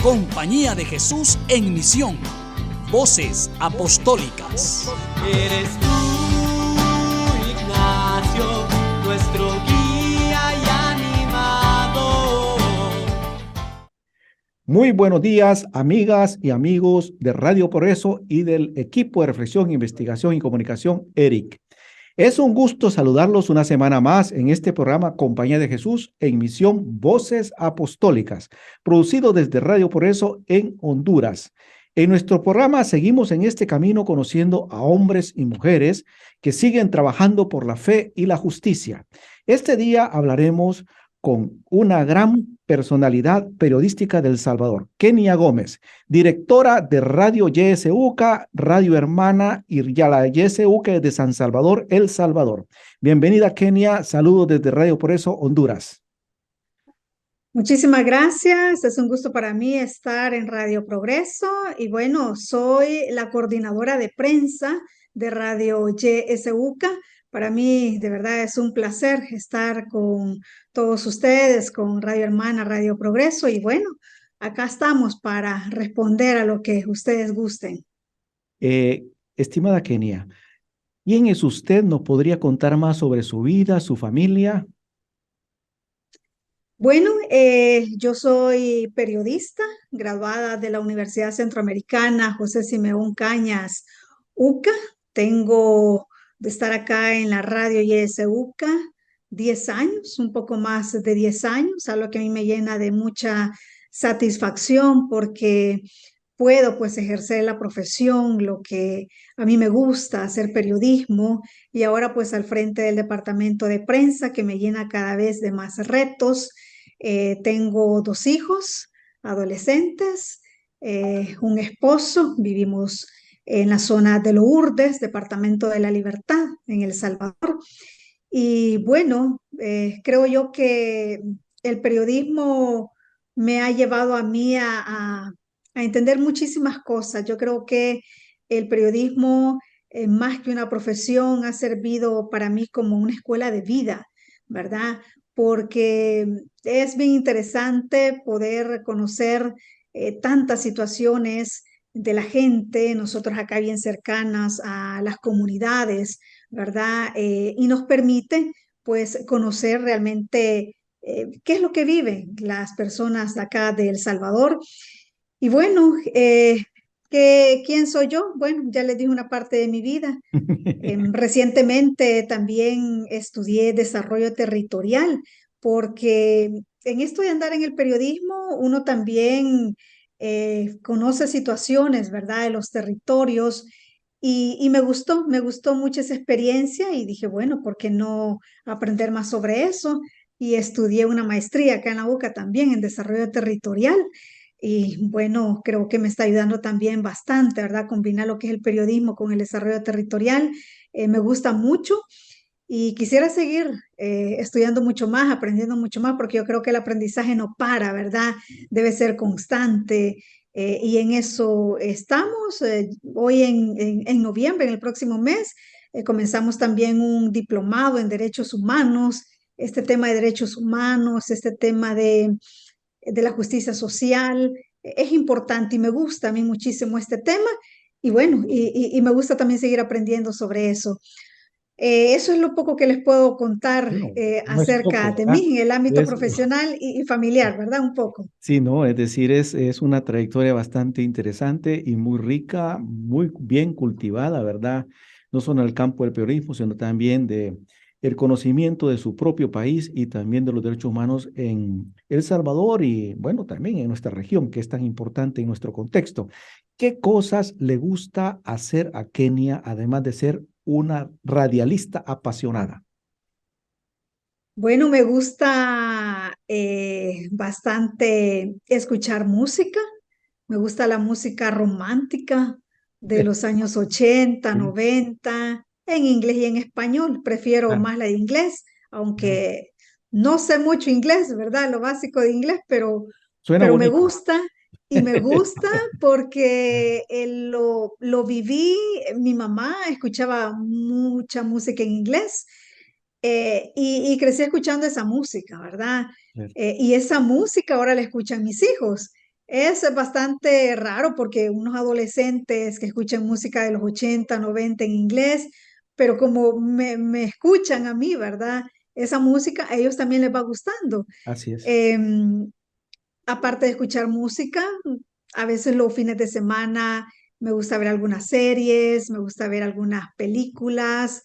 Compañía de Jesús en misión. Voces apostólicas. Eres tú, Ignacio, nuestro guía y animador. Muy buenos días, amigas y amigos de Radio Progreso y del equipo de reflexión, investigación y comunicación ERIC. Es un gusto saludarlos una semana más en este programa Compañía de Jesús en misión Voces Apostólicas, producido desde Radio Progreso en Honduras. En nuestro programa seguimos en este camino conociendo a hombres y mujeres que siguen trabajando por la fe y la justicia. Este día hablaremos con una gran personalidad periodística del Salvador, Kenia Gómez, directora de Radio YSUCA, Radio Hermana y la YSUCA de San Salvador, El Salvador. Bienvenida, Kenia. Saludos desde Radio Por Eso, Honduras. Muchísimas gracias. Es un gusto para mí estar en Radio Progreso y bueno, soy la coordinadora de prensa de Radio YSUCA. Para mí, de verdad, es un placer estar con todos ustedes, con Radio Hermana, Radio Progreso y bueno, acá estamos para responder a lo que ustedes gusten. Estimada Kenia, ¿quién es usted? ¿Nos podría contar más sobre su vida, su familia? Bueno, yo soy periodista, graduada de la Universidad Centroamericana José Simeón Cañas, UCA. Tengo de estar acá en la radio YSUCA 10 años, un poco más de 10 años, algo que a mí me llena de mucha satisfacción porque puedo pues ejercer la profesión, lo que a mí me gusta, hacer periodismo y ahora pues al frente del departamento de prensa que me llena cada vez de más retos. Tengo 2 hijos adolescentes, un esposo, vivimos en la zona de Lourdes, departamento de la Libertad, en El Salvador. Y bueno, creo yo que el periodismo me ha llevado a mí a entender muchísimas cosas. Yo creo que el periodismo, más que una profesión, ha servido para mí como una escuela de vida, ¿verdad? Porque es bien interesante poder conocer tantas situaciones de la gente, nosotros acá bien cercanas a las comunidades, ¿verdad? Y nos permite pues conocer realmente qué es lo que viven las personas de acá de El Salvador. Y bueno, ¿quién soy yo? Bueno, ya les dije una parte de mi vida. Recientemente también estudié desarrollo territorial, porque en esto de andar en el periodismo, uno también conoce situaciones, ¿verdad?, de los territorios. Y me gustó mucho esa experiencia y dije, bueno, ¿por qué no aprender más sobre eso? Y estudié una maestría acá en la UCA también en desarrollo territorial. Y bueno, creo que me está ayudando también bastante, ¿verdad? Combinar lo que es el periodismo con el desarrollo territorial. Me gusta mucho y quisiera seguir estudiando mucho más, aprendiendo mucho más, porque yo creo que el aprendizaje no para, ¿verdad? Debe ser constante. Y en eso estamos. Hoy en noviembre, en el próximo mes, comenzamos también un diplomado en derechos humanos. Este tema de derechos humanos, este tema de la justicia social, es importante y me gusta a mí muchísimo este tema y bueno, y me gusta también seguir aprendiendo sobre eso. Eso es lo poco que les puedo contar Bueno, no es acerca poco, de ¿verdad? mí en el ámbito Es, profesional y familiar, ¿verdad? Un poco. sí, no, es decir, es una trayectoria bastante interesante y muy rica, muy bien cultivada, ¿verdad? No solo en el campo del periodismo, sino también de el conocimiento de su propio país y también de los derechos humanos en El Salvador y, bueno, también en nuestra región, que es tan importante en nuestro contexto. ¿Qué cosas le gusta hacer a Kenia, además de ser una radialista apasionada? Bueno, me gusta bastante escuchar música. Me gusta la música romántica de los años 80, Sí. 90, en inglés y en español. Prefiero Ah, más la de inglés, ah. aunque no sé mucho inglés, ¿verdad? Lo básico de inglés, Suena pero me bonito. gusta y me gusta porque lo viví. Mi mamá escuchaba mucha música en inglés y crecí escuchando esa música, ¿verdad? Cierto. Y esa música ahora la escuchan mis hijos. Es bastante raro porque unos adolescentes que escuchan música de los 80, 90 en inglés, pero como me escuchan a mí, ¿verdad? Esa música a ellos también les va gustando. Así es. Em, Aparte de escuchar música, a veces los fines de semana me gusta ver algunas series, me gusta ver algunas películas.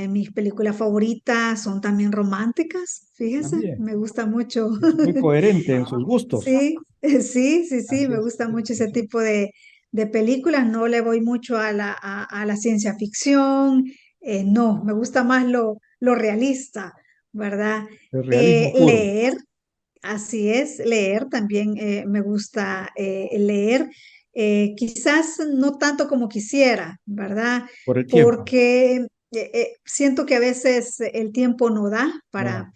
Mis películas favoritas son también románticas, fíjese, También. me gusta mucho. Es muy coherente en sus gustos. Sí, sí, Así me es. gusta mucho ese tipo de películas. No le voy mucho a la ciencia ficción, no, me gusta más lo realista, ¿verdad? El realismo puro. Leer, así es, leer también me gusta leer, quizás no tanto como quisiera, ¿verdad? Por el tiempo. Porque siento que a veces el tiempo no da No da.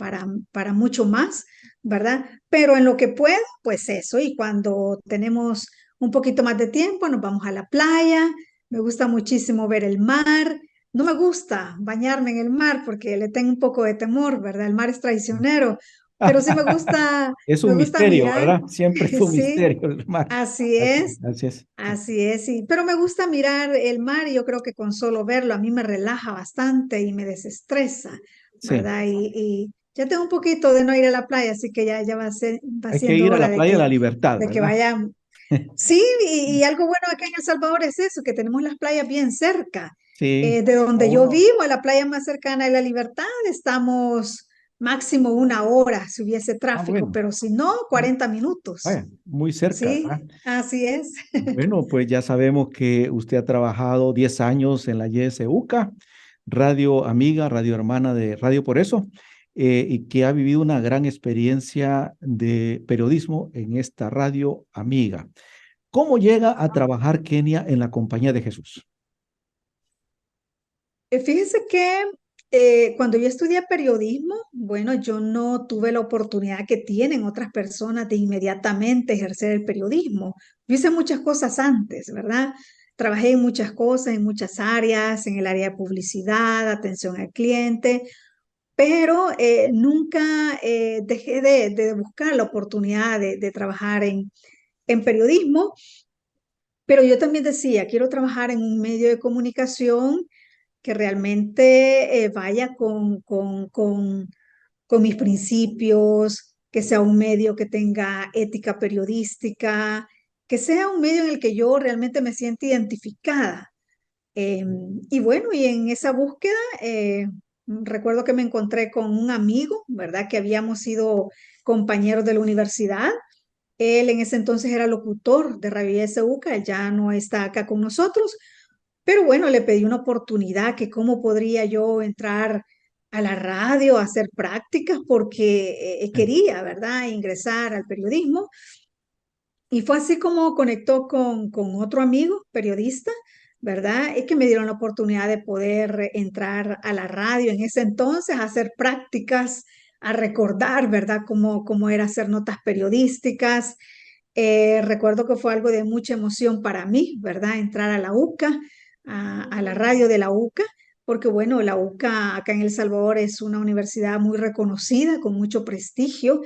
para mucho más, ¿verdad? Pero en lo que puedo, pues eso, y cuando tenemos un poquito más de tiempo, nos vamos a la playa, me gusta muchísimo ver el mar. No me gusta bañarme en el mar porque le tengo un poco de temor, ¿verdad? El mar es traicionero, pero sí Es me un gusta misterio, mirar, ¿verdad? Siempre fue un sí, misterio el mar. así Así, es, así es. así es, sí, pero me gusta mirar el mar y yo creo que con solo verlo a mí me relaja bastante y me desestresa, Sí. ¿verdad? Y ya tengo un poquito de no ir a la playa, así que ya va Hay que siendo ir a hora la playa de la Libertad, de que ¿verdad? vayamos. Sí, y algo bueno acá en El Salvador es eso, que tenemos las playas bien cerca. Sí. De A donde yo uno. vivo, a la playa más cercana de La Libertad, estamos máximo una hora si hubiese Ah, tráfico, bueno. pero si no, 40 minutos. Vaya, muy cerca, Sí, ¿verdad? así es. Bueno, pues ya sabemos que usted ha trabajado 10 años en la YSUCA, radio amiga, radio hermana de Radio Por Eso, y que ha vivido una gran experiencia de periodismo en esta radio amiga. ¿Cómo llega a trabajar Kenia en la Compañía de Jesús? Fíjese que cuando yo estudié periodismo, bueno, yo no tuve la oportunidad que tienen otras personas de inmediatamente ejercer el periodismo. Yo hice muchas cosas antes, ¿verdad? Trabajé en muchas cosas, en muchas áreas, en el área de publicidad, atención al cliente, pero nunca dejé de buscar la oportunidad de trabajar en periodismo. Pero yo también decía, quiero trabajar en un medio de comunicación que realmente vaya con mis principios, que sea un medio que tenga ética periodística, que sea un medio en el que yo realmente me sienta identificada. Y bueno, y en esa búsqueda, recuerdo que me encontré con un amigo, ¿verdad? Que habíamos sido compañeros de la universidad. Él en ese entonces era locutor de Radio SUCA, él ya no está acá con nosotros, pero bueno, le pedí una oportunidad, que cómo podría yo entrar a la radio, a hacer prácticas, porque quería, ¿verdad?, ingresar al periodismo. Y fue así como conectó con otro amigo, periodista, ¿verdad? Es que me dieron la oportunidad de poder entrar a la radio en ese entonces, a hacer prácticas, a recordar, ¿verdad?, cómo era hacer notas periodísticas. Recuerdo que fue algo de mucha emoción para mí, ¿verdad? Entrar a la UCA, a la radio de la UCA, porque bueno, la UCA acá en El Salvador es una universidad muy reconocida, con mucho prestigio,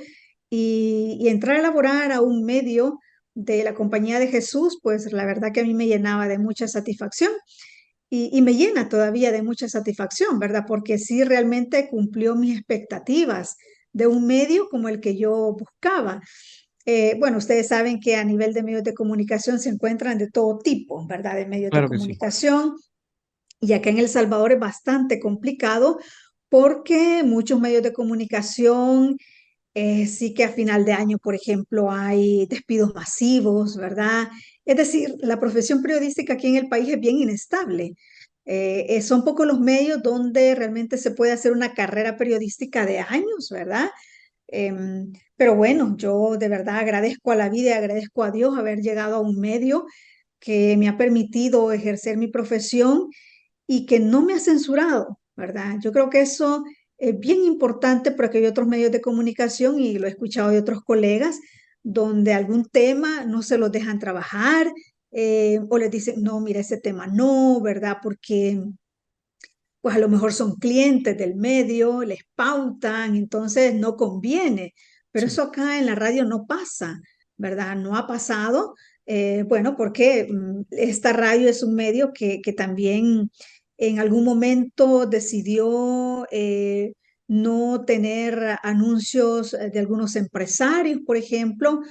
y entrar a laborar a un medio de la Compañía de Jesús, pues la verdad que a mí me llenaba de mucha satisfacción y me llena todavía de mucha satisfacción, ¿verdad? Porque sí realmente cumplió mis expectativas de un medio como el que yo buscaba. Bueno, ustedes saben que a nivel de medios de comunicación se encuentran de todo tipo, ¿verdad? De medios de Claro que sí. comunicación. Y acá en El Salvador es bastante complicado porque muchos medios de comunicación sí que a final de año, por ejemplo, hay despidos masivos, ¿verdad? Es decir, la profesión periodística aquí en el país es bien inestable. Son pocos los medios donde realmente se puede hacer una carrera periodística de años, ¿verdad? Pero bueno, yo de verdad agradezco a la vida y agradezco a Dios haber llegado a un medio que me ha permitido ejercer mi profesión y que no me ha censurado, ¿verdad? Yo creo que eso es bien importante porque hay otros medios de comunicación y lo he escuchado de otros colegas donde algún tema no se los dejan trabajar o les dicen, no, mira, ese tema no, ¿verdad? Porque pues a lo mejor son clientes del medio, les pautan, entonces no conviene. Pero Sí. eso acá en la radio no pasa, ¿verdad? No ha pasado, bueno, porque esta radio es un medio que también en algún momento decidió no tener anuncios de algunos empresarios, por ejemplo,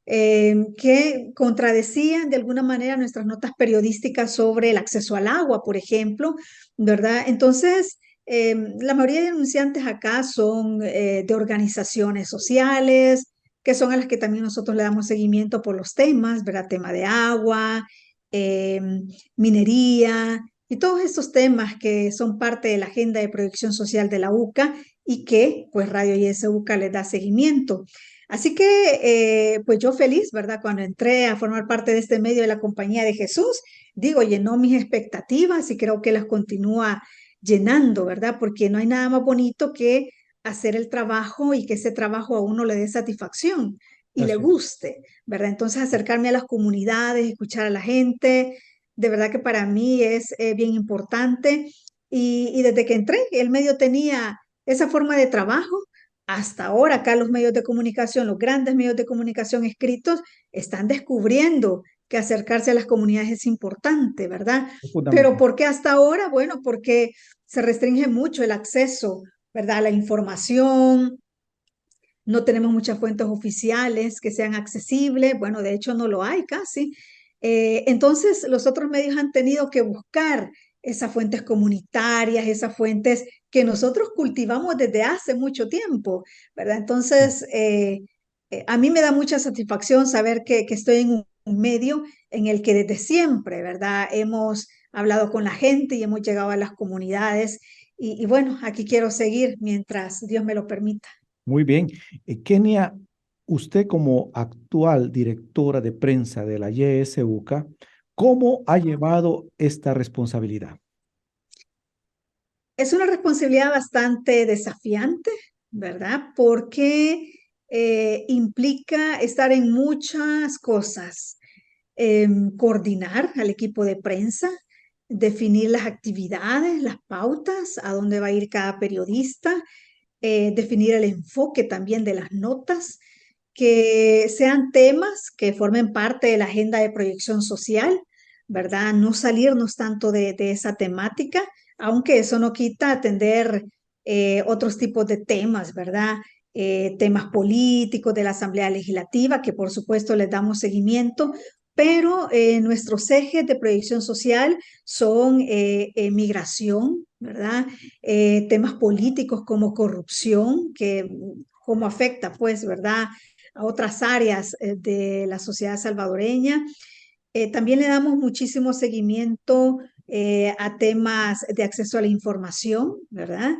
que contradecían de alguna manera nuestras notas periodísticas sobre el acceso al agua, por ejemplo, ¿verdad? Entonces, la mayoría de denunciantes acá son de organizaciones sociales, que son a las que también nosotros le damos seguimiento por los temas, ¿verdad? Tema de agua, eh, minería y todos estos temas que son parte de la agenda de proyección social de la UCA y que pues Radio IS UCA les da seguimiento. Así que pues yo feliz, ¿verdad? Cuando entré a formar parte de este medio de la Compañía de Jesús, digo, llenó mis expectativas y creo que las continúa llenando, ¿verdad? Porque no hay nada más bonito que hacer el trabajo y que ese trabajo a uno le dé satisfacción y le Así es. guste, ¿verdad? Entonces acercarme a las comunidades, escuchar a la gente, de verdad que para mí es bien importante y desde que entré, el medio tenía esa forma de trabajo. Hasta ahora acá los medios de comunicación, los grandes medios de comunicación escritos, están descubriendo que acercarse a las comunidades es importante, ¿verdad? Es Pero fundamental. ¿por qué hasta ahora? Bueno, porque se restringe mucho el acceso, ¿verdad? A la información, no tenemos muchas fuentes oficiales que sean accesibles, bueno, de hecho no lo hay casi. Entonces, los otros medios han tenido que buscar esas fuentes comunitarias, esas fuentes que nosotros cultivamos desde hace mucho tiempo, ¿verdad? Entonces, a mí me da mucha satisfacción saber que estoy en un medio en el que desde siempre, ¿verdad? Hemos hablado con la gente y hemos llegado a las comunidades y bueno, aquí quiero seguir mientras Dios me lo permita. Muy bien. Kenia, usted como actual directora de prensa de la YSUCA, ¿cómo ha llevado esta responsabilidad? Es una responsabilidad bastante desafiante, ¿verdad? Porque implica estar en muchas cosas, coordinar al equipo de prensa, definir las actividades, las pautas, a dónde va a ir cada periodista, definir el enfoque también de las notas, que sean temas que formen parte de la agenda de proyección social, ¿verdad? No salirnos tanto de esa temática, aunque eso no quita atender otros tipos de temas, ¿verdad? Temas políticos de la Asamblea Legislativa, que por supuesto les damos seguimiento, pero nuestros ejes de proyección social son migración, ¿verdad? Temas políticos como corrupción, que cómo afecta, pues, ¿verdad? A otras áreas de la sociedad salvadoreña. También le damos muchísimo seguimiento a temas de acceso a la información, ¿verdad?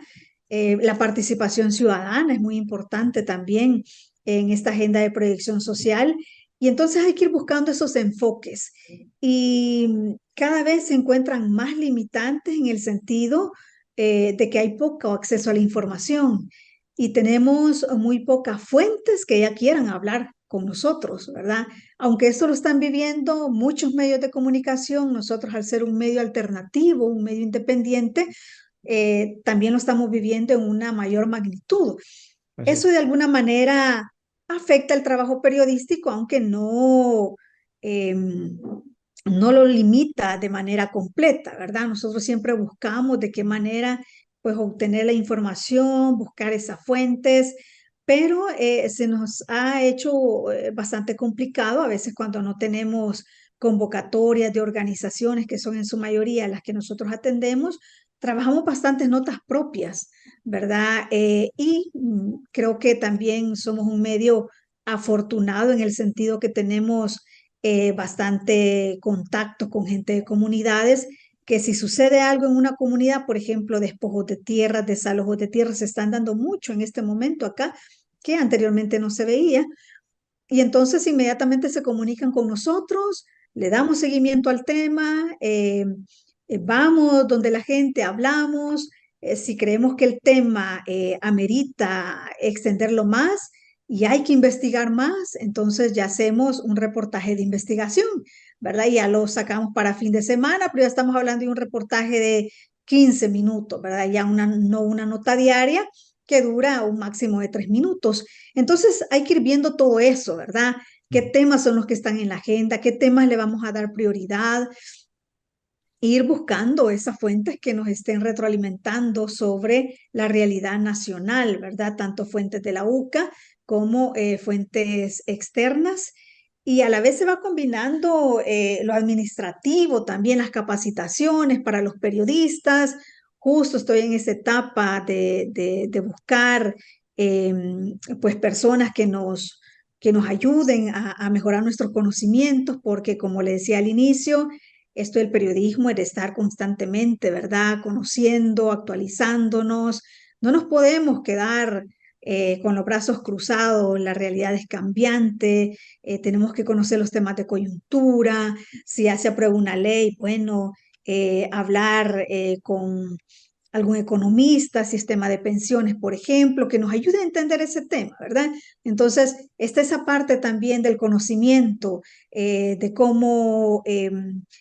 La participación ciudadana es muy importante también en esta agenda de proyección social. Y entonces hay que ir buscando esos enfoques. Y cada vez se encuentran más limitantes en el sentido de que hay poco acceso a la información y tenemos muy pocas fuentes que ya quieran hablar con nosotros, ¿verdad? Aunque esto lo están viviendo muchos medios de comunicación, nosotros al ser un medio alternativo, un medio independiente, también lo estamos viviendo en una mayor magnitud. Así es. Eso de alguna manera afecta el trabajo periodístico, aunque no, no lo limita de manera completa, ¿verdad? Nosotros siempre buscamos de qué manera pues obtener la información, buscar esas fuentes, pero se nos ha hecho bastante complicado a veces cuando no tenemos convocatorias de organizaciones que son en su mayoría las que nosotros atendemos, trabajamos bastantes notas propias, ¿verdad? Creo que también somos un medio afortunado en el sentido que tenemos bastante contacto con gente de comunidades, que si sucede algo en una comunidad, por ejemplo, despojos de tierras, desalojos de tierras, se están dando mucho en este momento acá, que anteriormente no se veía, y entonces inmediatamente se comunican con nosotros, le damos seguimiento al tema, vamos donde la gente, hablamos, si creemos que el tema amerita extenderlo más y hay que investigar más, entonces ya hacemos un reportaje de investigación, ¿verdad? Ya lo sacamos para fin de semana, pero ya estamos hablando de un reportaje de 15 minutos, ¿verdad? Ya no una nota diaria que dura un máximo de 3 minutos. Entonces hay que ir viendo todo eso, ¿verdad? qué temas son los que están en la agenda, qué temas le vamos a dar prioridad, ir buscando esas fuentes que nos estén retroalimentando sobre la realidad nacional, ¿verdad? Tanto fuentes de la UCA como fuentes externas. Y a la vez se va combinando lo administrativo, también las capacitaciones para los periodistas. Justo estoy en esa etapa de buscar pues personas que nos ayuden a mejorar nuestros conocimientos, porque como le decía al inicio, esto del periodismo es de estar constantemente, ¿verdad? Conociendo, actualizándonos. No nos podemos quedar con los brazos cruzados, la realidad es cambiante, tenemos que conocer los temas de coyuntura, si ya se aprueba una ley, bueno, hablar con algún economista, sistema de pensiones, por ejemplo, que nos ayude a entender ese tema, ¿verdad? Entonces, está esa parte también del conocimiento, de cómo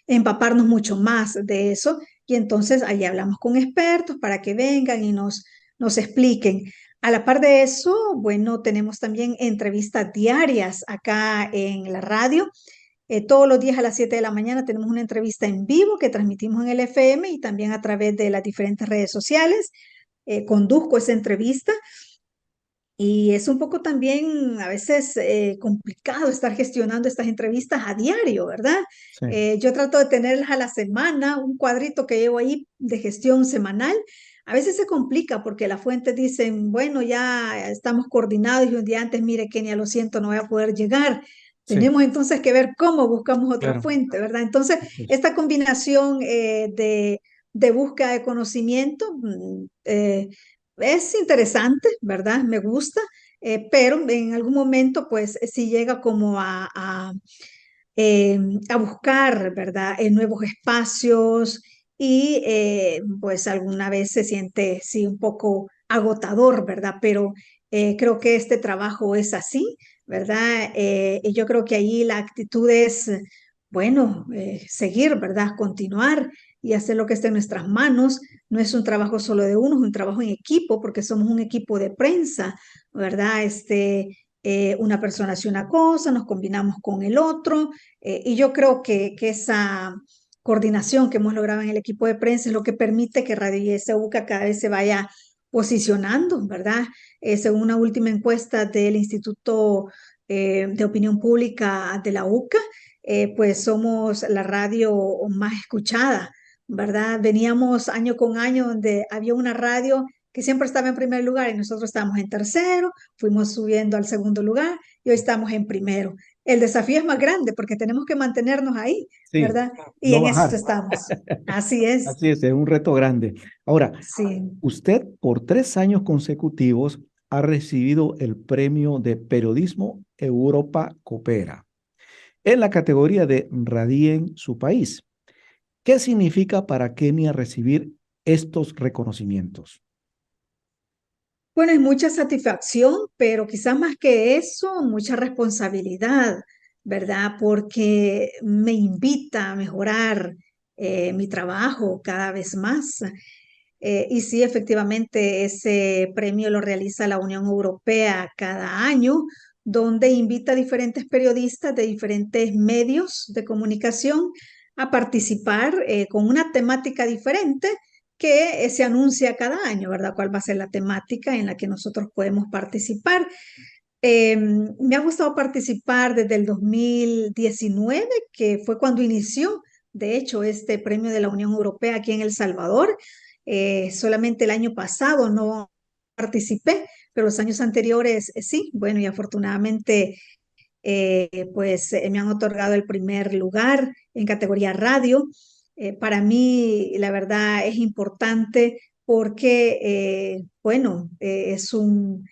empaparnos mucho más de eso, y entonces ahí hablamos con expertos para que vengan y nos expliquen. A la par de eso, bueno, tenemos también entrevistas diarias acá en la radio. Todos los días a las 7 de la mañana tenemos una entrevista en vivo que transmitimos en el FM y también a través de las diferentes redes sociales. Conduzco esa entrevista y es un poco también a veces complicado estar gestionando estas entrevistas a diario, ¿verdad? Sí, Yo trato de tenerlas a la semana, un cuadrito que llevo ahí de gestión semanal. A veces se complica porque las fuentes dicen, bueno, ya estamos coordinados y un día antes, mire, Kenia, lo siento, no voy a poder llegar. sí, Tenemos entonces que ver cómo buscamos otra claro. fuente, ¿verdad? Entonces, Así es. esta combinación de búsqueda de conocimiento es interesante, ¿verdad? Me gusta, pero en algún momento, pues, sí llega como a buscar, ¿verdad? En nuevos espacios y, pues, alguna vez se siente, sí, un poco agotador, ¿verdad? Pero creo que este trabajo es así, ¿verdad? Y yo creo que ahí la actitud es, bueno, seguir, ¿verdad? Continuar y hacer lo que esté en nuestras manos. No es un trabajo solo de uno, es un trabajo en equipo, porque somos un equipo de prensa, ¿verdad? Una persona hace una cosa, nos combinamos con el otro, y yo creo que esa coordinación que hemos logrado en el equipo de prensa es lo que permite que Radio ISUCA cada vez se vaya posicionando, ¿verdad? Según una última encuesta del Instituto de Opinión Pública de la UCA, pues somos la radio más escuchada, ¿verdad? Veníamos año con año donde había una radio que siempre estaba en primer lugar y nosotros estábamos en tercero, fuimos subiendo al segundo lugar y hoy estamos en primero. El desafío es más grande porque tenemos que mantenernos ahí, Sí, ¿verdad? Y no en eso bajar. estamos. Así es. Así es un reto grande. Ahora, Sí. usted por 3 años consecutivos ha recibido el premio de periodismo Europa Coopera en la categoría de Radien su país. ¿Qué significa para Kenia recibir estos reconocimientos? Bueno, es mucha satisfacción, pero quizás más que eso, mucha responsabilidad, ¿verdad? Porque me invita a mejorar mi trabajo cada vez más. Y sí, efectivamente, ese premio lo realiza la Unión Europea cada año, donde invita a diferentes periodistas de diferentes medios de comunicación a participar con una temática diferente que se anuncia cada año, ¿verdad? ¿Cuál va a ser la temática en la que nosotros podemos participar? Me ha gustado participar desde el 2019, que fue cuando inició, de hecho, este premio de la Unión Europea aquí en El Salvador. Solamente el año pasado no participé, pero los años anteriores sí. Bueno, y afortunadamente, pues me han otorgado el primer lugar en categoría radio. Para mí, la verdad, es importante porque, bueno, es un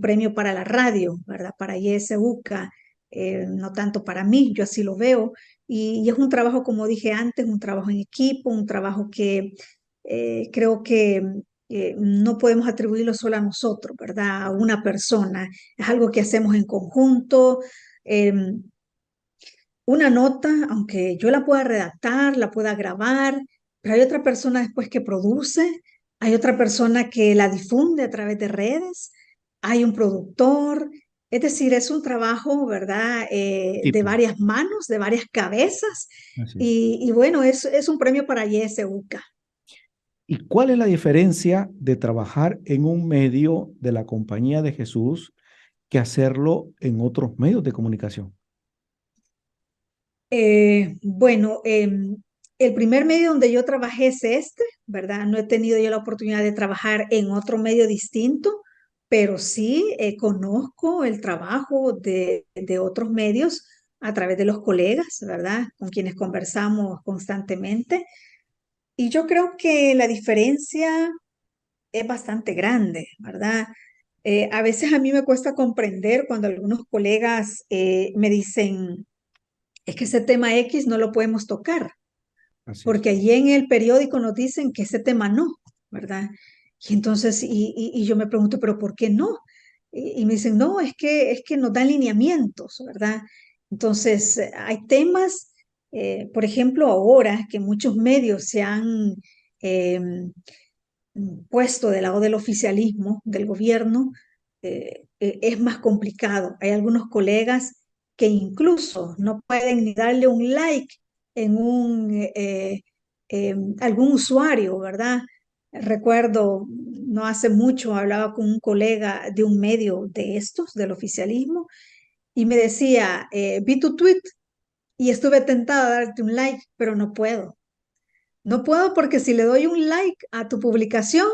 premio para la radio, ¿verdad? Para ISUCA, no tanto para mí, yo así lo veo. Y es un trabajo, como dije antes, un trabajo en equipo, un trabajo que creo que no podemos atribuirlo solo a nosotros, ¿verdad? A una persona. Es algo que hacemos en conjunto. Una nota, aunque yo la pueda redactar, la pueda grabar, pero hay otra persona después que produce, hay otra persona que la difunde a través de redes, hay un productor, Es decir, es un trabajo, ¿verdad? De Tipo, varias manos, de varias cabezas. así es. Y bueno, es un premio para YSUCA. ¿Y cuál es la diferencia de trabajar en un medio de la Compañía de Jesús que hacerlo en otros medios de comunicación? Bueno, el primer medio donde yo trabajé es este, ¿verdad? No he tenido yo la oportunidad de trabajar en otro medio distinto, pero sí conozco el trabajo de otros medios a través de los colegas, ¿verdad? Con quienes conversamos constantemente. Y yo creo que la diferencia es bastante grande, ¿verdad? A veces a mí me cuesta comprender cuando algunos colegas me dicen, es que ese tema X no lo podemos tocar, Así es. porque allí en el periódico nos dicen que ese tema no, ¿verdad? Y entonces, y yo me pregunto, ¿pero por qué no? Y me dicen, no, es que nos dan lineamientos, ¿verdad? Entonces, hay temas, por ejemplo, ahora que muchos medios se han eh, puesto del lado del oficialismo, del gobierno, es más complicado. Hay algunos colegas que incluso no pueden ni darle un like en algún usuario, ¿verdad? Recuerdo, no hace mucho hablaba con un colega de un medio de estos, del oficialismo, y me decía, vi tu tweet y estuve tentada a darte un like, pero no puedo. No puedo porque si le doy un like a tu publicación,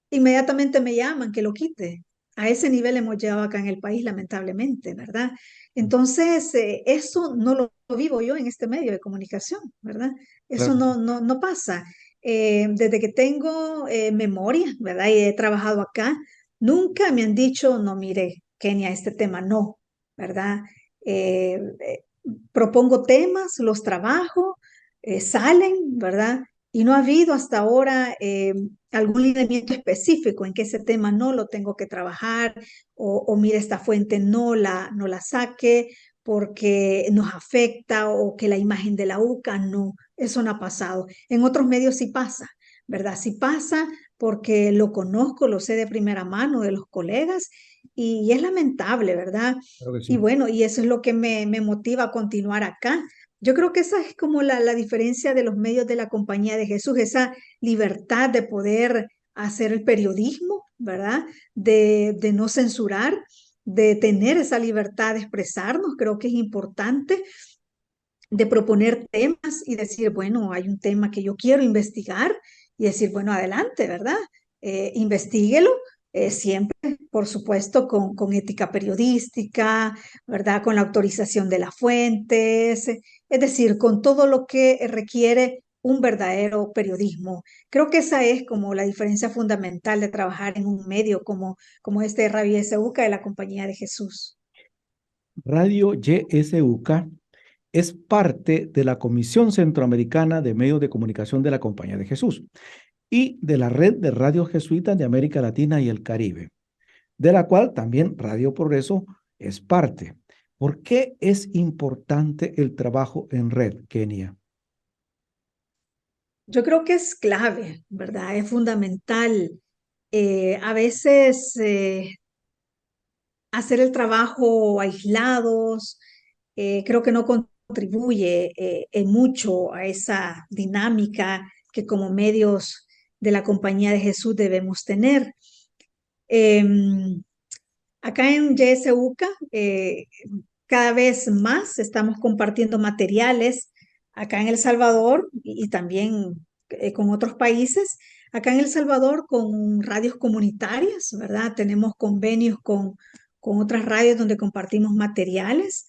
inmediatamente me llaman que lo quite. A ese nivel hemos llegado acá en el país, lamentablemente, ¿verdad? Entonces, eso no lo vivo yo en este medio de comunicación, ¿verdad? Eso Claro que sí. no pasa. Desde que tengo memoria, ¿verdad? Y he trabajado acá, nunca me han dicho, no, mire, Kenia, este tema no, ¿verdad? Propongo temas, los trabajo, salen, ¿verdad? Y no ha habido hasta ahora algún lineamiento específico en que ese tema no lo tengo que trabajar o mire, esta fuente no la saque porque nos afecta o que la imagen de la UCA, no, eso no ha pasado. En otros medios sí pasa, ¿verdad? Sí pasa porque lo conozco, lo sé de primera mano de los colegas y es lamentable, ¿verdad? Claro que Y sí. bueno, y eso es lo que me motiva a continuar acá. Yo creo que esa es como la diferencia de los medios de la Compañía de Jesús, esa libertad de poder hacer el periodismo, ¿verdad? De no censurar, de tener esa libertad de expresarnos, creo que es importante, de proponer temas y decir, bueno, hay un tema que yo quiero investigar y decir, bueno, adelante, ¿verdad? Investíguelo, siempre, por supuesto, con ética periodística, ¿verdad? Con la autorización de las fuentes, es decir, con todo lo que requiere un verdadero periodismo. Creo que esa es como la diferencia fundamental de trabajar en un medio como este Radio SUCA de la Compañía de Jesús. Radio YSUK es parte de la Comisión Centroamericana de Medios de Comunicación de la Compañía de Jesús y de la Red de Radios Jesuitas de América Latina y el Caribe, de la cual también Radio Progreso es parte. ¿Por qué es importante el trabajo en red, Kenia? Yo creo que es clave, ¿verdad? Es fundamental. A veces hacer el trabajo aislados, creo que no contribuye en mucho a esa dinámica que como medios de la Compañía de Jesús debemos tener. Em, Acá en YSUCA, cada vez más estamos compartiendo materiales acá en El Salvador y también con otros países. Acá en El Salvador con radios comunitarias, ¿verdad? Tenemos convenios con otras radios donde compartimos materiales.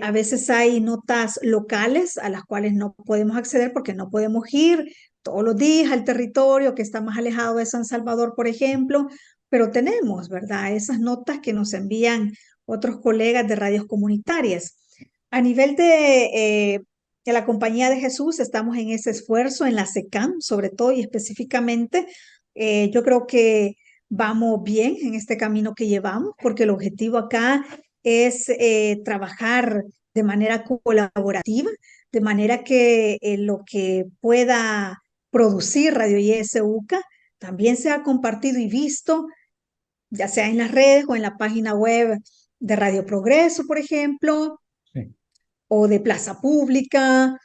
A veces hay notas locales a las cuales no podemos acceder porque no podemos ir todos los días al territorio que está más alejado de San Salvador, por ejemplo, pero tenemos, ¿verdad? Esas notas que nos envían otros colegas de radios comunitarias. A nivel de la Compañía de Jesús, estamos en ese esfuerzo, en la SECAM, sobre todo y específicamente. Yo creo que vamos bien en este camino que llevamos, porque el objetivo acá es trabajar de manera colaborativa, de manera que lo que pueda producir Radio YSUCA también sea compartido y visto ya sea en las redes o en la página web de Radio Progreso, por ejemplo, Sí. o de Plaza Pública,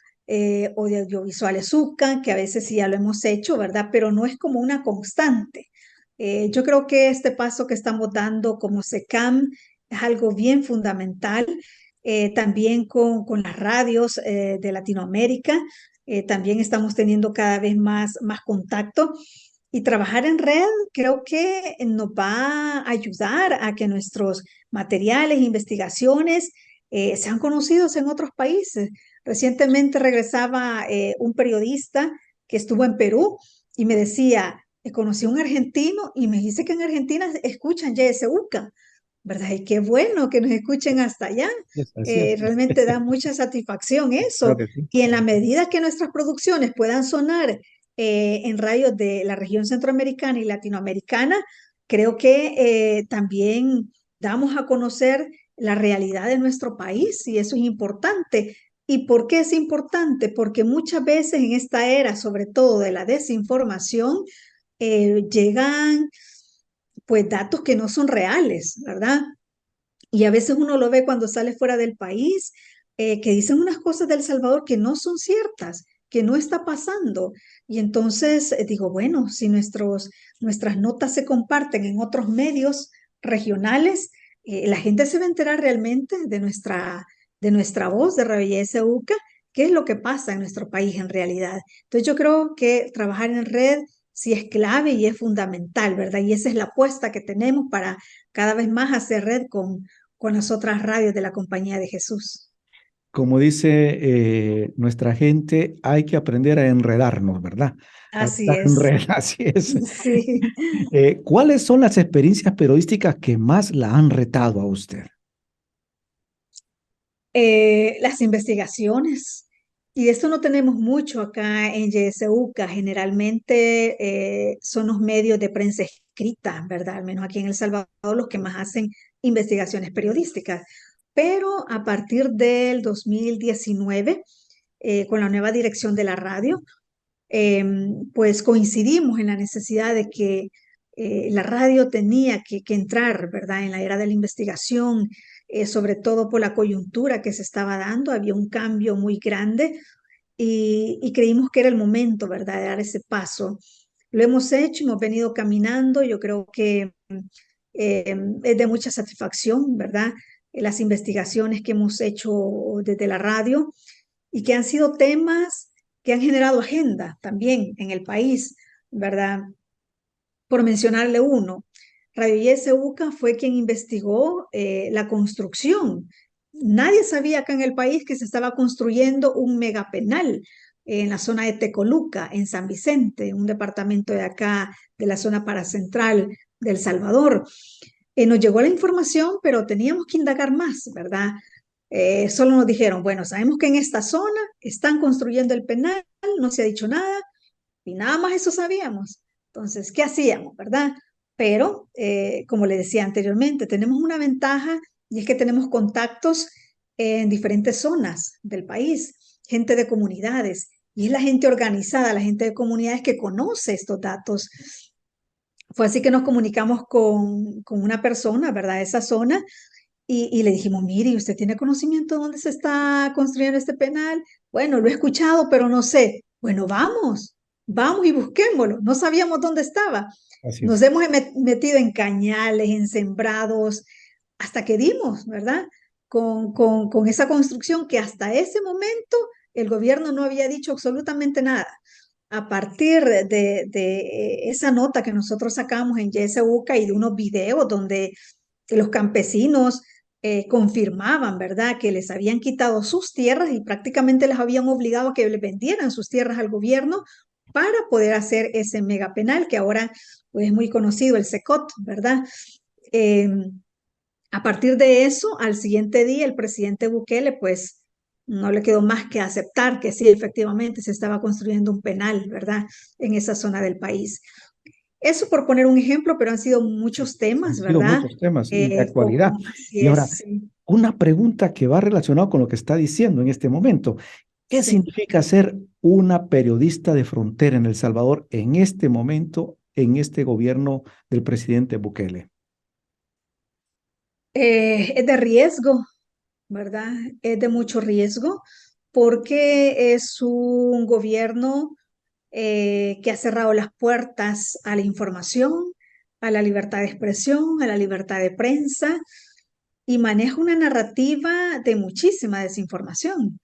o de Audiovisuales UCA, que a veces sí ya lo hemos hecho, ¿verdad? Pero no es como una constante. Yo creo que este paso que estamos dando como SECAM es algo bien fundamental. También con las radios de Latinoamérica, también estamos teniendo cada vez más contacto. Y trabajar en red creo que nos va a ayudar a que nuestros materiales, investigaciones, sean conocidos en otros países. Recientemente regresaba un periodista que estuvo en Perú y me decía, conocí a un argentino y me dice que en Argentina escuchan YSUCA, ¿verdad? Y qué bueno que nos escuchen hasta allá. Así es. Realmente da mucha satisfacción Creo eso. que sí. Y en la medida que nuestras producciones puedan sonar en radios de la región centroamericana y latinoamericana, creo que también damos a conocer la realidad de nuestro país y eso es importante. ¿Y por qué es importante? Porque muchas veces en esta era, sobre todo de la desinformación, llegan pues datos que no son reales, ¿verdad? Y a veces uno lo ve cuando sale fuera del país, que dicen unas cosas del Salvador que no son ciertas, que no está pasando. Y entonces digo, bueno, si nuestras notas se comparten en otros medios regionales, la gente se va a enterar realmente de nuestra voz, de Radio UCA, qué es lo que pasa en nuestro país en realidad. Entonces yo creo que trabajar en red sí es clave y es fundamental, ¿verdad? Y esa es la apuesta que tenemos para cada vez más hacer red con las otras radios de la Compañía de Jesús. Como dice nuestra gente, hay que aprender a enredarnos, ¿verdad? A Así estar en es, red, así es. sí. ¿Cuáles son las experiencias periodísticas que más la han retado a usted? Las investigaciones, y de esto no tenemos mucho acá en YSUCA, generalmente son los medios de prensa escrita, ¿verdad? Al menos aquí en El Salvador los que más hacen investigaciones periodísticas. Pero a partir del 2019, con la nueva dirección de la radio, pues coincidimos en la necesidad de que la radio tenía que entrar, ¿verdad?, en la era de la investigación, sobre todo por la coyuntura que se estaba dando, había un cambio muy grande y creímos que era el momento, ¿verdad?, de dar ese paso. Lo hemos hecho, hemos venido caminando, yo creo que es de mucha satisfacción, ¿verdad? Las investigaciones que hemos hecho desde la radio y que han sido temas que han generado agenda también en el país, ¿verdad? Por mencionarle uno, Radio YSUCA fue quien investigó la construcción. Nadie sabía acá en el país que se estaba construyendo un megapenal en la zona de Tecoluca, en San Vicente, un departamento de acá, de la zona paracentral de El Salvador. Nos llegó la información, pero teníamos que indagar más, ¿verdad? Solo nos dijeron, bueno, sabemos que en esta zona están construyendo el penal, no se ha dicho nada y nada más eso sabíamos. Entonces, ¿qué hacíamos, verdad? Pero, como le decía anteriormente, tenemos una ventaja y es que tenemos contactos en diferentes zonas del país, gente de comunidades, y es la gente organizada, la gente de comunidades que conoce estos datos. Fue así que nos comunicamos con una persona, ¿verdad? De esa zona y le dijimos, mire, ¿usted tiene conocimiento de dónde se está construyendo este penal? Bueno, lo he escuchado, pero no sé. Bueno, vamos y busquémoslo. No sabíamos dónde estaba. Así Nos es. hemos metido en cañales, en sembrados, hasta que dimos, ¿verdad? Con esa construcción que hasta ese momento el gobierno no había dicho absolutamente nada. A partir de esa nota que nosotros sacamos en YSUCA y de unos videos donde los campesinos confirmaban, ¿verdad?, que les habían quitado sus tierras y prácticamente les habían obligado a que le vendieran sus tierras al gobierno para poder hacer ese megapenal que ahora pues, es muy conocido, el SECOT, ¿verdad? Eh, a partir de eso, al siguiente día, el presidente Bukele, pues, no le quedó más que aceptar que sí, efectivamente, se estaba construyendo un penal, ¿verdad?, en esa zona del país. Eso por poner un ejemplo, pero han sido muchos Han temas, sido ¿verdad? muchos temas y de actualidad. Así Y ahora, es, sí, una pregunta que va relacionada con lo que está diciendo en este momento. ¿Qué sí. significa ser una periodista de frontera en El Salvador en este momento, en este gobierno del presidente Bukele? Es de riesgo, ¿verdad? Es de mucho riesgo porque es un gobierno que ha cerrado las puertas a la información, a la libertad de expresión, a la libertad de prensa y maneja una narrativa de muchísima desinformación.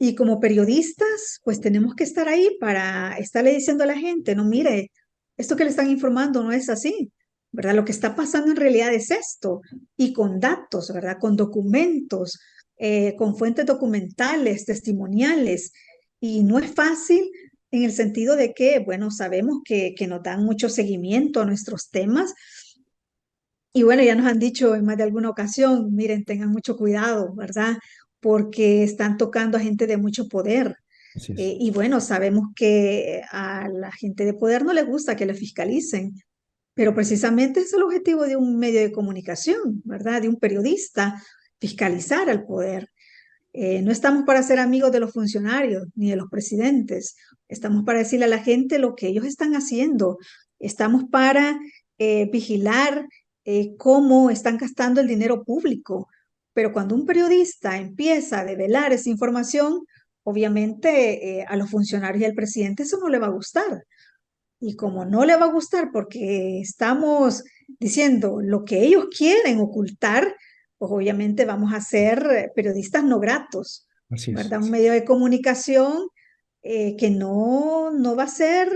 Y como periodistas, pues tenemos que estar ahí para estarle diciendo a la gente, no, mire, esto que le están informando no es así, ¿verdad? Lo que está pasando en realidad es esto, y con datos, ¿verdad? Con documentos, con fuentes documentales, testimoniales, y no es fácil en el sentido de que, bueno, sabemos que nos dan mucho seguimiento a nuestros temas, y bueno, ya nos han dicho en más de alguna ocasión, miren, tengan mucho cuidado, ¿verdad? Porque están tocando a gente de mucho poder. Así es. Y bueno, sabemos que a la gente de poder no le gusta que le fiscalicen, pero precisamente es el objetivo de un medio de comunicación, ¿verdad? De un periodista, fiscalizar al poder. No estamos para ser amigos de los funcionarios ni de los presidentes, estamos para decirle a la gente lo que ellos están haciendo, estamos para vigilar cómo están gastando el dinero público. Pero cuando un periodista empieza a develar esa información, obviamente a los funcionarios y al presidente eso no le va a gustar. Y como no le va a gustar porque estamos diciendo lo que ellos quieren ocultar, pues obviamente vamos a ser periodistas no gratos, Así es. ¿verdad? Un medio de comunicación que no va a ser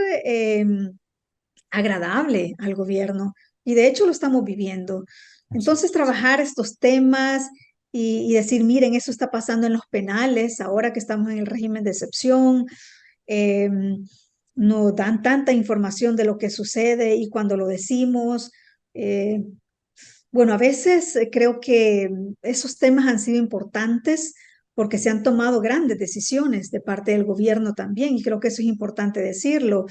agradable al gobierno. Y de hecho lo estamos viviendo. Así Entonces, es. trabajar estos temas y decir, miren, eso está pasando en los penales, ahora que estamos en el régimen de excepción, eh, nos dan tanta información de lo que sucede y cuando lo decimos, eh, bueno, a veces creo que esos temas han sido importantes porque se han tomado grandes decisiones de parte del gobierno también y creo que eso es importante decirlo.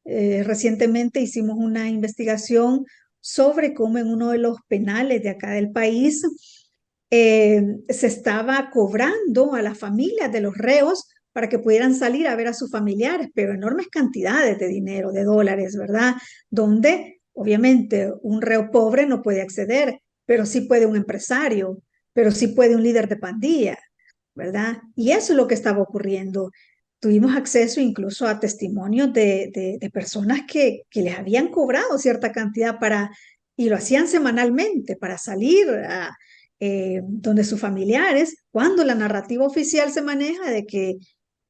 Recientemente hicimos una investigación sobre cómo en uno de los penales de acá del país se estaba cobrando a las familias de los reos para que pudieran salir a ver a sus familiares, pero enormes cantidades de dinero, de dólares, ¿verdad? Donde obviamente un reo pobre no puede acceder, pero sí puede un empresario, pero sí puede un líder de pandilla, ¿verdad? Y eso es lo que estaba ocurriendo. Tuvimos acceso incluso a testimonios de personas que les habían cobrado cierta cantidad para, y lo hacían semanalmente para salir a, donde sus familiares, cuando la narrativa oficial se maneja de que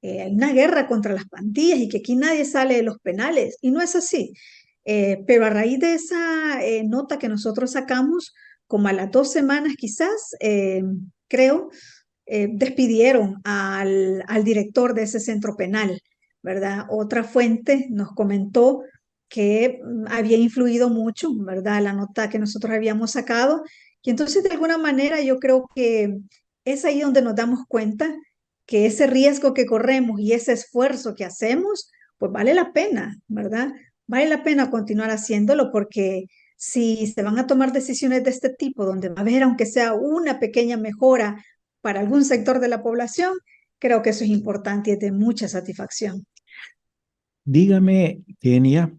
hay una guerra contra las pandillas y que aquí nadie sale de los penales, y no es así. Pero a raíz de esa nota que nosotros sacamos, como a las 2 semanas quizás, creo, despidieron al director de ese centro penal, ¿verdad? Otra fuente nos comentó que había influido mucho, ¿verdad? La nota que nosotros habíamos sacado. Y entonces, de alguna manera, yo creo que es ahí donde nos damos cuenta que ese riesgo que corremos y ese esfuerzo que hacemos, pues vale la pena, ¿verdad? Vale la pena continuar haciéndolo porque si se van a tomar decisiones de este tipo, donde va a haber, aunque sea una pequeña mejora para algún sector de la población, creo que eso es importante y es de mucha satisfacción. Dígame, Kenia,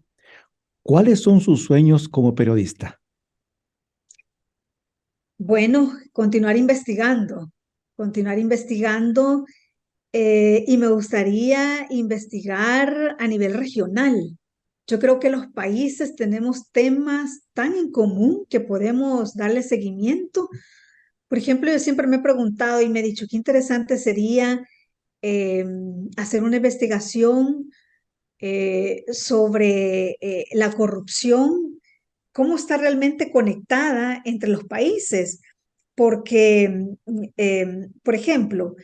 ¿cuáles son sus sueños como periodista? Bueno, continuar investigando y me gustaría investigar a nivel regional. Yo creo que los países tenemos temas tan en común que podemos darle seguimiento. Por ejemplo, yo siempre me he preguntado y me he dicho qué interesante sería eh, hacer una investigación sobre la corrupción, cómo está realmente conectada entre los países. Porque, por ejemplo,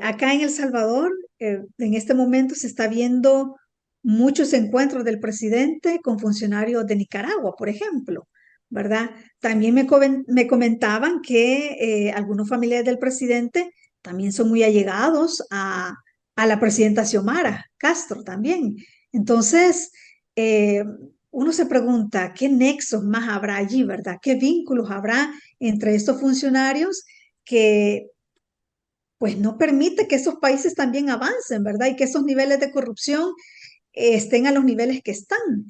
acá en El Salvador, en este momento se está viendo muchos encuentros del presidente con funcionarios de Nicaragua, por ejemplo, ¿verdad? También me comentaban que algunos familiares del presidente también son muy allegados a la presidenta Xiomara Castro también. Entonces, eh, uno se pregunta, ¿qué nexos más habrá allí, verdad? ¿Qué vínculos habrá entre estos funcionarios que pues no permite que esos países también avancen, ¿verdad? Y que esos niveles de corrupción estén a los niveles que están?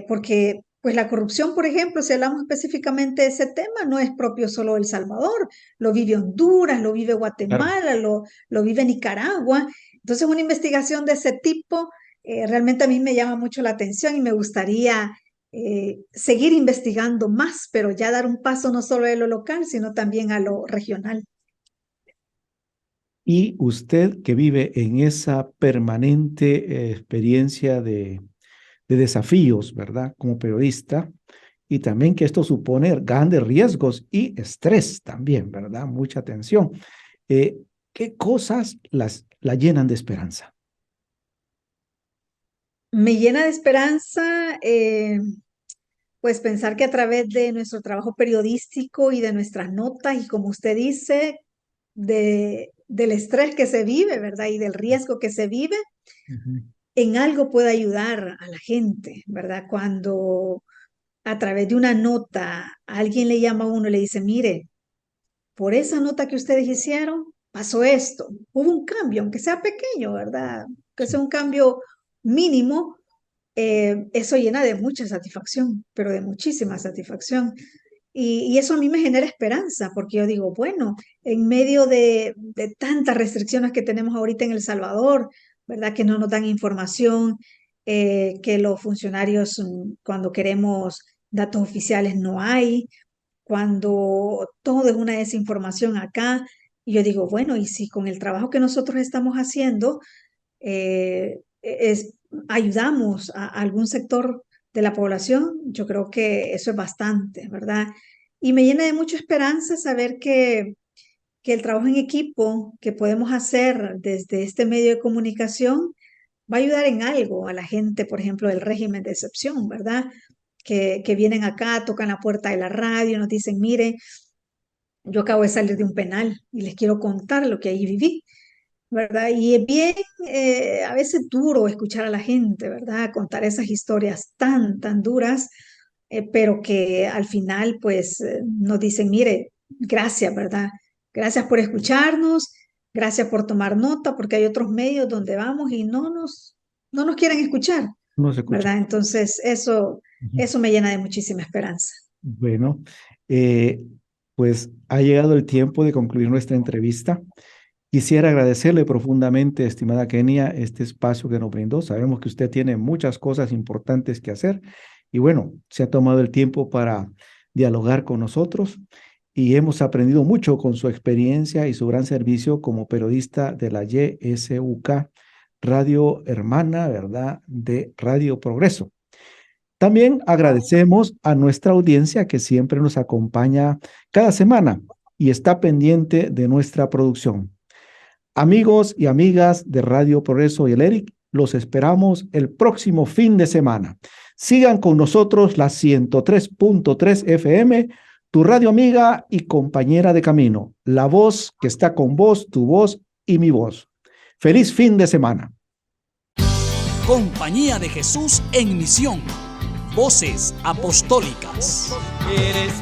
Porque Pues la corrupción, por ejemplo, si hablamos específicamente de ese tema, no es propio solo de El Salvador, lo vive Honduras, lo vive Claro. Guatemala, lo vive Nicaragua. Entonces, una investigación de ese tipo realmente a mí me llama mucho la atención y me gustaría seguir investigando más, pero ya dar un paso no solo de lo local, sino también a lo regional. Y usted que vive en esa permanente experiencia de desafíos, ¿verdad? Como periodista, y también que esto supone grandes riesgos y estrés también, ¿verdad? Mucha tensión. Eh, ¿Qué cosas la llenan de esperanza? Me llena de esperanza, pues pensar que a través de nuestro trabajo periodístico y de nuestras notas, y como usted dice, del estrés que se vive, ¿verdad? Y del riesgo que se vive, Ujú. en algo puede ayudar a la gente, ¿verdad? Cuando a través de una nota alguien le llama a uno y le dice, mire, por esa nota que ustedes hicieron, pasó esto, hubo un cambio, aunque sea pequeño, ¿verdad? Que sea un cambio mínimo, eso llena de mucha satisfacción, pero de muchísima satisfacción. Y eso a mí me genera esperanza, porque yo digo, bueno, en medio de tantas restricciones que tenemos ahorita en El Salvador, ¿verdad? Que no nos dan información, que los funcionarios cuando queremos datos oficiales no hay, cuando todo es una desinformación acá. Y yo digo, bueno, y si con el trabajo que nosotros estamos haciendo, ayudamos a algún sector de la población, yo creo que eso es bastante, ¿verdad? Y me llena de mucha esperanza saber que el trabajo en equipo que podemos hacer desde este medio de comunicación va a ayudar en algo a la gente, por ejemplo, del régimen de excepción, ¿verdad? Que vienen acá, tocan la puerta de la radio, nos dicen, mire, yo acabo de salir de un penal y les quiero contar lo que ahí viví. ¿Verdad? Y es bien, a veces duro escuchar a la gente, ¿verdad? Contar esas historias tan duras, pero que al final, pues, nos dicen, mire, gracias, ¿verdad? Gracias por escucharnos, gracias por tomar nota, porque hay otros medios donde vamos y no nos quieren escuchar, No se escucha. ¿verdad? Entonces, Ujú. eso me llena de muchísima esperanza. Bueno, eh, pues ha llegado el tiempo de concluir nuestra entrevista. Quisiera agradecerle profundamente, estimada Kenia, este espacio que nos brindó. Sabemos que usted tiene muchas cosas importantes que hacer y bueno, se ha tomado el tiempo para dialogar con nosotros y hemos aprendido mucho con su experiencia y su gran servicio como periodista de la YSUK, Radio Hermana, ¿verdad? De Radio Progreso. También agradecemos a nuestra audiencia que siempre nos acompaña cada semana y está pendiente de nuestra producción. Amigos y amigas de Radio Progreso y el ERIC, los esperamos el próximo fin de semana. Sigan con nosotros la 103.3 FM, tu radio amiga y compañera de camino, la voz que está con vos, tu voz y mi voz. Feliz fin de semana. Compañía de Jesús en misión. Voces apostólicas. Eres